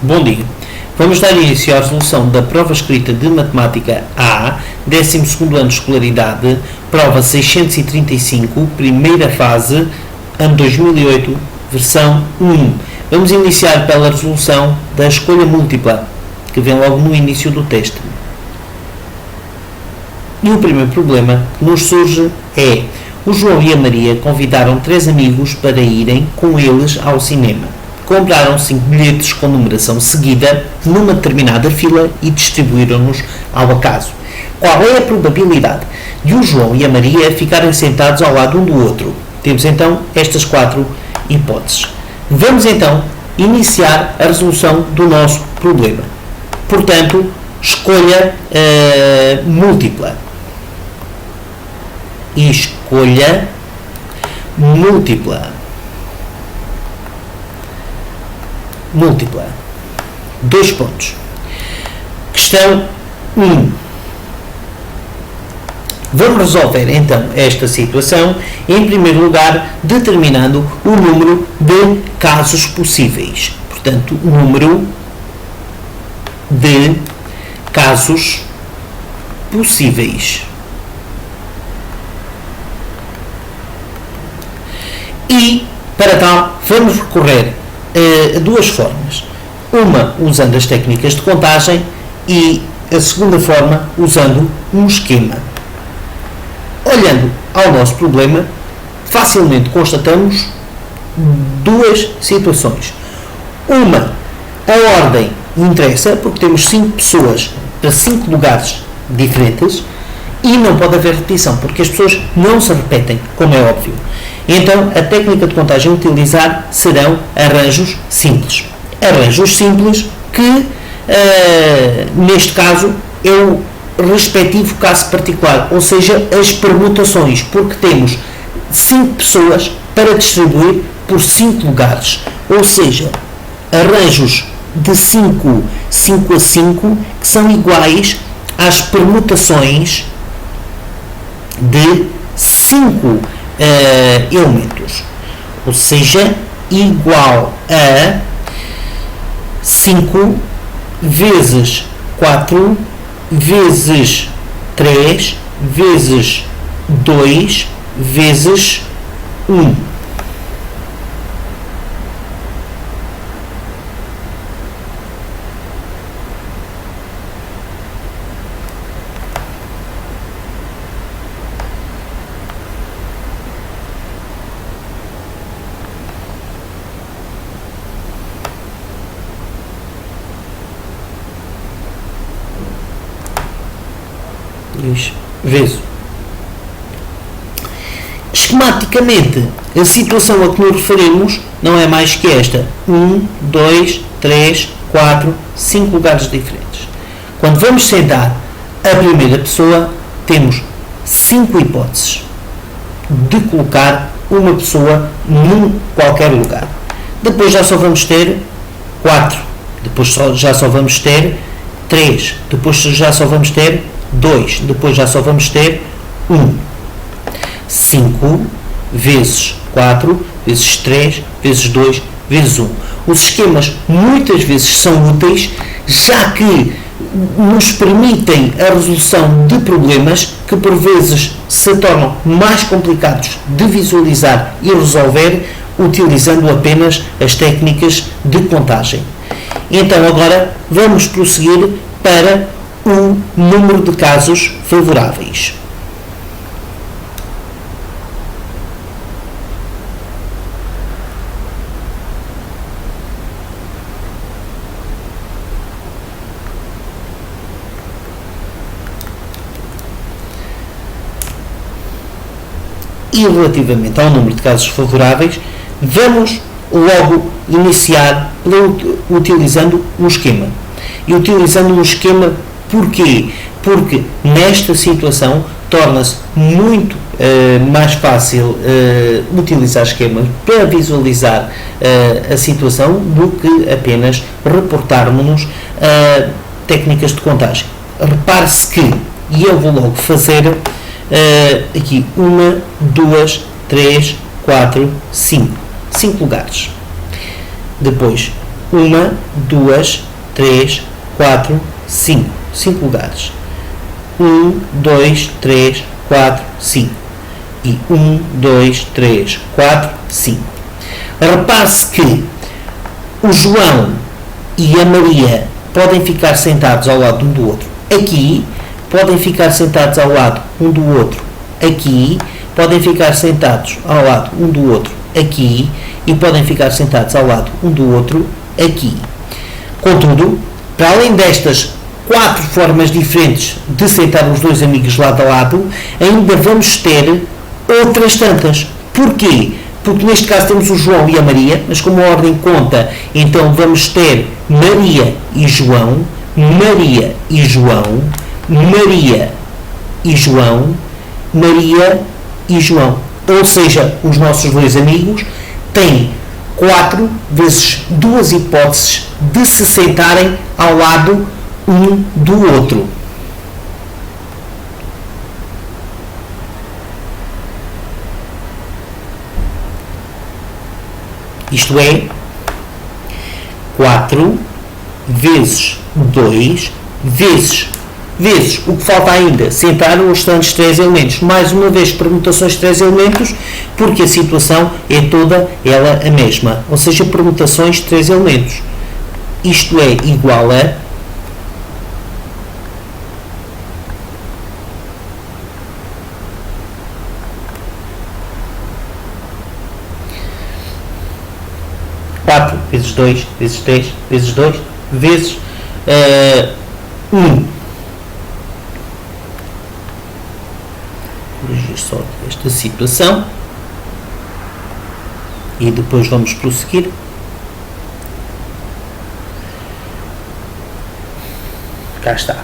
Bom dia. Vamos dar início à resolução da prova escrita de Matemática A, 12º ano de escolaridade, prova 635, primeira fase, ano 2008, versão 1. Vamos iniciar pela resolução da escolha múltipla, que vem logo no início do texto. E o primeiro problema que nos surge é: o João e a Maria convidaram 3 amigos para irem com eles ao cinema. Compraram 5 bilhetes com numeração seguida numa determinada fila e distribuíram-nos ao acaso. Qual é a probabilidade de o João e a Maria ficarem sentados ao lado um do outro? Temos então estas 4 hipóteses. Vamos então iniciar a resolução do nosso problema. Portanto, escolha múltipla. Escolha múltipla. Múltipla. 2 pontos. Questão 1. Vamos resolver então esta situação, em primeiro lugar, determinando o número de casos possíveis. Portanto, o número de casos possíveis. E, para tal, vamos recorrer a 2 formas. Uma usando as técnicas de contagem e a segunda forma usando um esquema. Olhando ao nosso problema, facilmente constatamos 2 situações. Uma, a ordem interessa, porque temos 5 pessoas para 5 lugares diferentes e não pode haver repetição, porque as pessoas não se repetem, como é óbvio. Então, a técnica de contagem a utilizar serão arranjos simples. Arranjos simples que, neste caso, é o respectivo caso particular, ou seja, as permutações, porque temos 5 pessoas para distribuir por 5 lugares, ou seja, arranjos de 5 a 5, que são iguais às permutações de 5 elementos, ou seja, igual a 5 vezes 4 vezes 3 vezes 2 vezes 1. Vezes. Esquematicamente, a situação a que nos referimos não é mais que esta: 1, 2, 3, 4, 5 lugares diferentes. Quando vamos sentar a primeira pessoa, temos 5 hipóteses de colocar uma pessoa num qualquer lugar. Depois já só vamos ter 4, depois já só vamos ter 3, depois já só vamos ter 2, depois já só vamos ter 1. 5 vezes 4 vezes 3 vezes 2 vezes 1. Os esquemas muitas vezes são úteis, já que nos permitem a resolução de problemas que por vezes se tornam mais complicados de visualizar e resolver utilizando apenas as técnicas de contagem. Então agora vamos prosseguir para o número de casos favoráveis. E relativamente ao número de casos favoráveis, vamos logo iniciar utilizando um esquema. E utilizando um esquema, porquê? Porque nesta situação torna-se muito mais fácil utilizar esquemas para visualizar a situação do que apenas reportarmos-nos técnicas de contagem. Repare-se que, e eu vou logo fazer aqui 1, 2, 3, 4, 5 lugares. Depois 1, 2, 3, 4, 5. 5 lugares. 1, 2, 3, 4, 5. E 1, 2, 3, 4, 5. Repare-se que o João e a Maria podem ficar sentados ao lado um do outro. Aqui, podem ficar sentados ao lado um do outro. Aqui, podem ficar sentados ao lado um do outro. Aqui, e podem ficar sentados ao lado um do outro. Aqui. Contudo, para além destas 4 formas diferentes de sentar os dois amigos lado a lado, ainda vamos ter outras tantas. Porquê? Porque neste caso temos o João e a Maria, mas como a ordem conta, então vamos ter Maria e João, Maria e João, Maria e João, Maria e João. Ou seja, os nossos dois amigos têm 4 vezes 2 hipóteses de se sentarem ao lado um do outro. Isto é, 4 vezes 2 vezes o que falta ainda, sentar os restantes 3 elementos. Mais uma vez, permutações de 3 elementos, porque a situação é toda ela a mesma. Ou seja, permutações de 3 elementos. Isto é igual a 4 vezes 2 vezes 3 vezes 2 vezes 1. Corrigir só esta situação e depois vamos prosseguir. Cá está.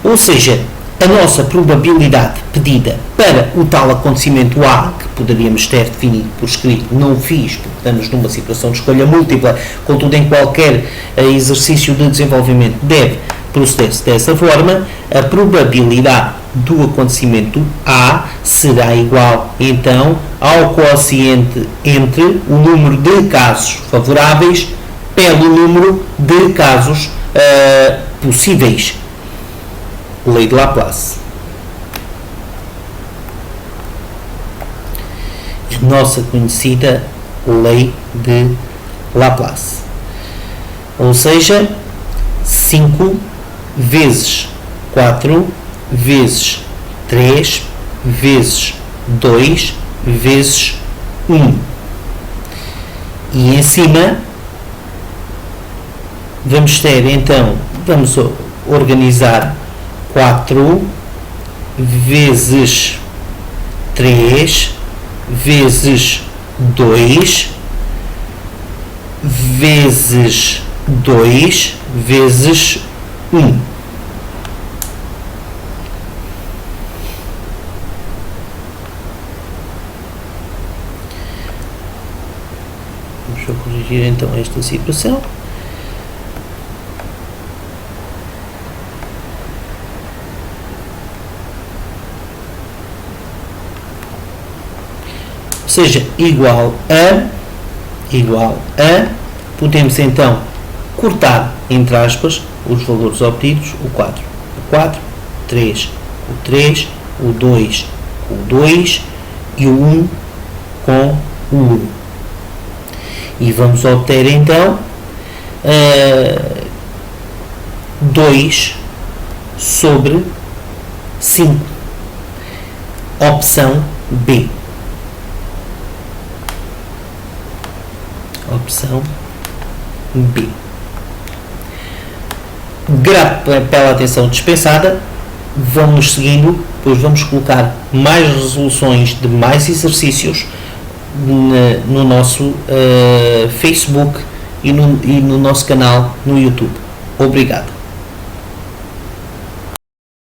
Ou seja, a nossa probabilidade pedida para o tal acontecimento A, que poderíamos ter definido por escrito, não fiz, porque estamos numa situação de escolha múltipla, contudo em qualquer exercício de desenvolvimento deve proceder-se dessa forma, a probabilidade do acontecimento A será igual, então, ao quociente entre o número de casos favoráveis pelo número de casos possíveis. Lei de Laplace. A nossa conhecida lei de Laplace. Ou seja, 5 vezes 4 vezes 3 vezes 2 vezes 1. E em cima vamos ter, então, vamos organizar 4 vezes 3 vezes 2 vezes 2 vezes 1. Vamos corrigir então esta situação. Seja igual a, podemos então cortar, entre aspas, os valores obtidos, o 4, 3, o 3, o 2, o 2 e o 1 com o 1. E vamos obter então 2 sobre 5. Opção B. Opção B. Grato pela atenção dispensada. Vamos seguindo, pois vamos colocar mais resoluções de mais exercícios no nosso Facebook e no nosso canal no YouTube. Obrigado.